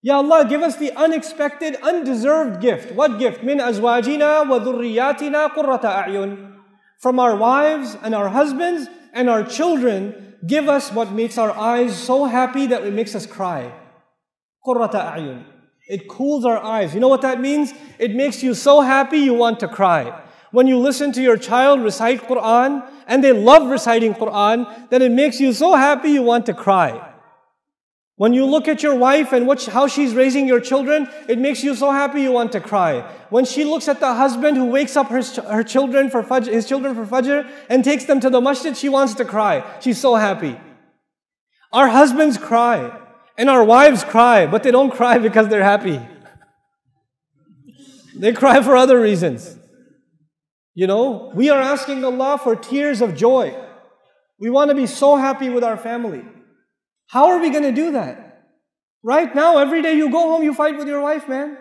Ya Allah, give us the unexpected, undeserved gift. What gift? Min azwajina wa dhurriyatina qurrata a'yun. From our wives and our husbands and our children, give us what makes our eyes so happy that it makes us cry. Qurrata a'yun. It cools our eyes. You know what that means? It makes you so happy you want to cry. When you listen to your child recite Quran, and they love reciting Quran, then it makes you so happy you want to cry. When you look at your wife and how she's raising your children, it makes you so happy you want to cry. When she looks at the husband who wakes up his children for Fajr and takes them to the masjid, she wants to cry. She's so happy. Our husbands cry and our wives cry, but they don't cry because they're happy. They cry for other reasons. You know, we are asking Allah for tears of joy. We want to be so happy with our family. How are we going to do that? Right now, every day you go home, you fight with your wife, man.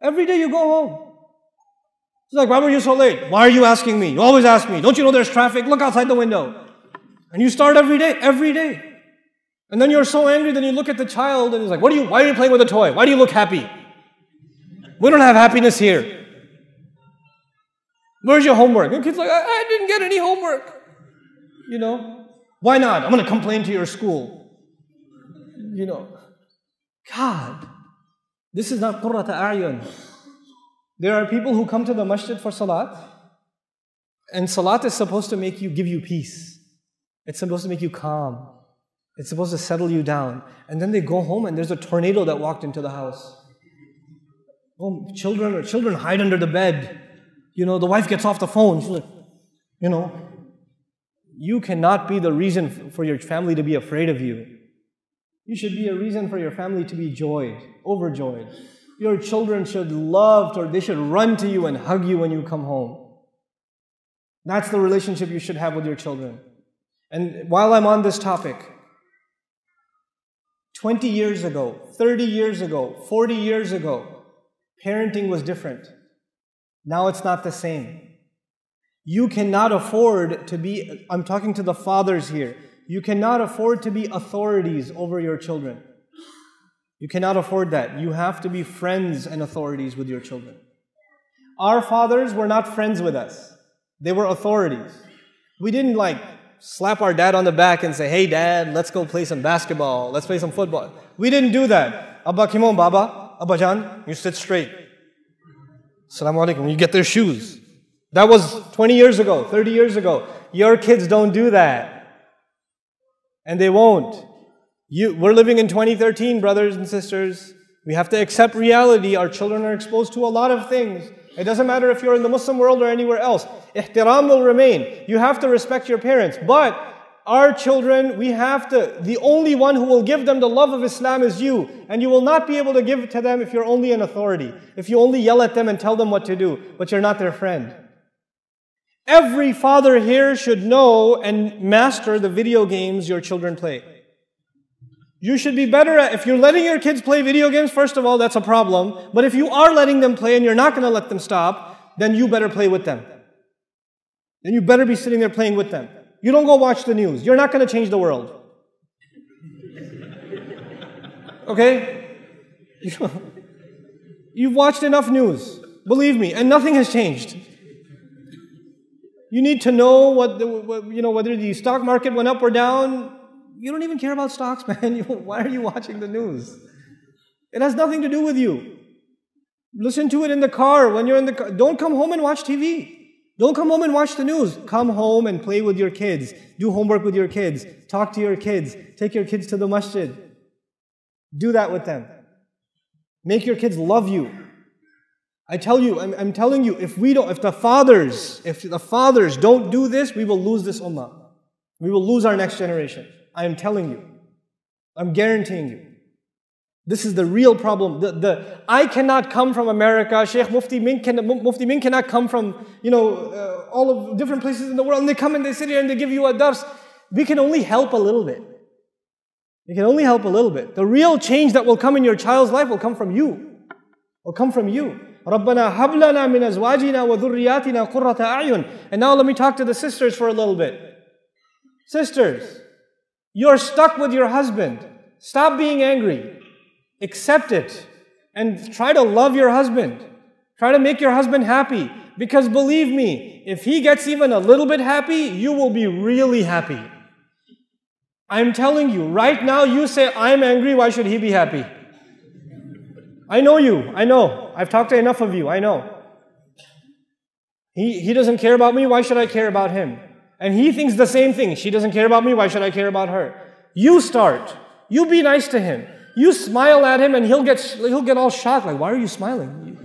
Every day you go home. It's like, why were you so late? Why are you asking me? You always ask me. Don't you know there's traffic? Look outside the window. And you start every day. And then you're so angry, then you look at the child and he's like, why are you playing with a toy? Why do you look happy? We don't have happiness here. Where's your homework? The kid's like, I didn't get any homework. You know, why not? I'm going to complain to your school. You know, God, this is not qurrata a'yun. There are people who come to the masjid for salat, and salat is supposed to give you peace. It's supposed to make you calm. It's supposed to settle you down. And then they go home and there's a tornado that walked into the house. Oh, children hide under the bed. You know, the wife gets off the phone. She's like, you know, you cannot be the reason for your family to be afraid of you. You should be a reason for your family to be overjoyed. Your children should they should run to you and hug you when you come home. That's the relationship you should have with your children. And while I'm on this topic, 20 years ago, 30 years ago, 40 years ago, parenting was different. Now it's not the same. You cannot afford to be, I'm talking to the fathers here, you cannot afford to be authorities over your children. You cannot afford that. You have to be friends and authorities with your children. Our fathers were not friends with us. They were authorities. We didn't slap our dad on the back and say, hey dad, let's go play some basketball, let's play some football. We didn't do that. Abba Kimon Baba, Abba Jan, you sit straight. Assalamu alaikum. You get their shoes. That was 20 years ago, 30 years ago. Your kids don't do that. And they won't. We're living in 2013, brothers and sisters. We have to accept reality. Our children are exposed to a lot of things. It doesn't matter if you're in the Muslim world or anywhere else. Ihtiram will remain. You have to respect your parents. But our children, the only one who will give them the love of Islam is you. And you will not be able to give it to them if you're only an authority. If you only yell at them and tell them what to do, but you're not their friend. Every father here should know and master the video games your children play. You should be better if you're letting your kids play video games, first of all, that's a problem. But if you are letting them play and you're not going to let them stop, then you better play with them. Then you better be sitting there playing with them. You don't go watch the news. You're not going to change the world. Okay? You've watched enough news, believe me, and nothing has changed. You need to know whether the stock market went up or down. You don't even care about stocks, man. Why are you watching the news? It has nothing to do with you. Listen to it in the car. When you're in the car, don't come home and watch TV. Don't come home and watch the news. Come home and play with your kids. Do homework with your kids. Talk to your kids. Take your kids to the masjid. Do that with them. Make your kids love you. I tell you, I'm telling you, if the fathers don't do this, we will lose this ummah. We will lose our next generation. I am telling you. I'm guaranteeing you. This is the real problem. I cannot come from America. Sheikh Mufti Min cannot come from, all of different places in the world. And they come and they sit here and they give you a dars. We can only help a little bit. We can only help a little bit. The real change that will come in your child's life will come from you. Will come from you. رَبَّنَا هَبْ لَنَا مِنْ أَزْوَاجِنَا وَذُرِّيَّاتِنَا قُرَّةَ أَعْيُنٍ. And now let me talk to the sisters for a little bit. Sisters, you're stuck with your husband. Stop being angry. Accept it. And try to love your husband. Try to make your husband happy. Because believe me, if he gets even a little bit happy, you will be really happy. I'm telling you, right now you say, I'm angry, why should he be happy? I know you, I know. I've talked to enough of you, I know. He doesn't care about me, why should I care about him? And he thinks the same thing. She doesn't care about me, why should I care about her? You start. You be nice to him. You smile at him and he'll get all shocked, like, why are you smiling?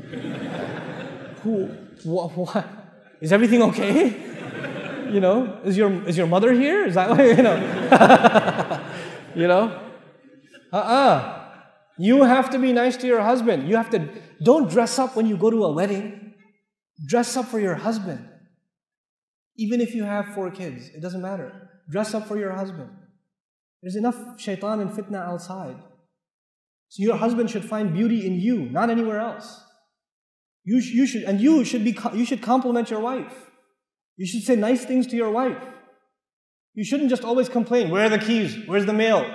What? Is everything okay? You know, is your mother here? Is that why, you know? You know? You have to be nice to your husband. Don't dress up when you go to a wedding. Dress up for your husband. Even if you have 4 kids, it doesn't matter. Dress up for your husband. There's enough shaitan and fitna outside. So your husband should find beauty in you, not anywhere else. You should compliment your wife. You should say nice things to your wife. You shouldn't just always complain. Where are the keys? Where's the mail?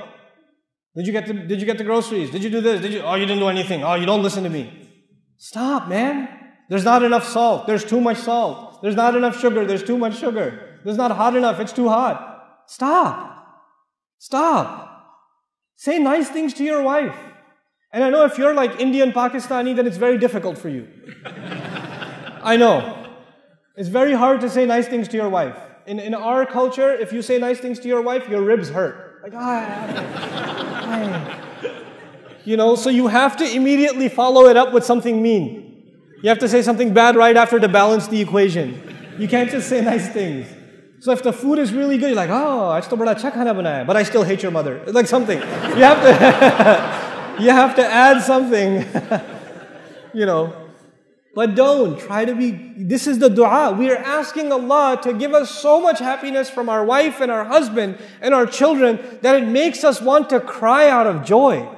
Did you get the groceries? Did you do this? Oh, you didn't do anything. Oh, you don't listen to me. Stop, man. There's not enough salt. There's too much salt. There's not enough sugar. There's too much sugar. There's not hot enough. It's too hot. Stop. Stop. Say nice things to your wife. And I know if you're like Indian, Pakistani, then it's very difficult for you. I know. It's very hard to say nice things to your wife. In our culture, if you say nice things to your wife, your ribs hurt. Like, you know, so you have to immediately follow it up with something mean. You have to say something bad right after to balance the equation. You can't just say nice things. So if the food is really good, you're like, oh, aaj to bada acha khana banaya, but I still hate your mother. Like something. You have to, you have to add something, you know. But don't try to be, this is the dua. We are asking Allah to give us so much happiness from our wife and our husband and our children that it makes us want to cry out of joy.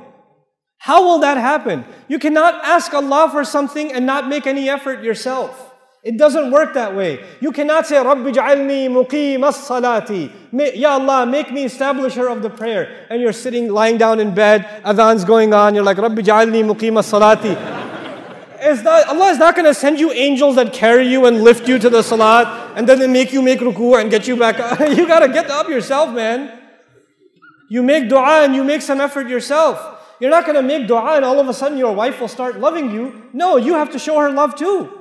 How will that happen? You cannot ask Allah for something and not make any effort yourself. It doesn't work that way. You cannot say, Rabbi ja'alni muqim as-salati. Ya Allah, make me establisher of the prayer. And you're sitting, lying down in bed, adhan's going on, you're like, Rabbi ja'alni muqim as-salati. Allah is not going to send you angels that carry you and lift you to the salat and then they make you make ruku and get you back up. You got to get up yourself, man. You make dua and you make some effort yourself. You're not going to make dua and all of a sudden your wife will start loving you. No, you have to show her love too.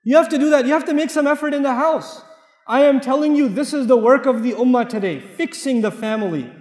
You have to do that. You have to make some effort in the house. I am telling you, this is the work of the ummah today, fixing the family.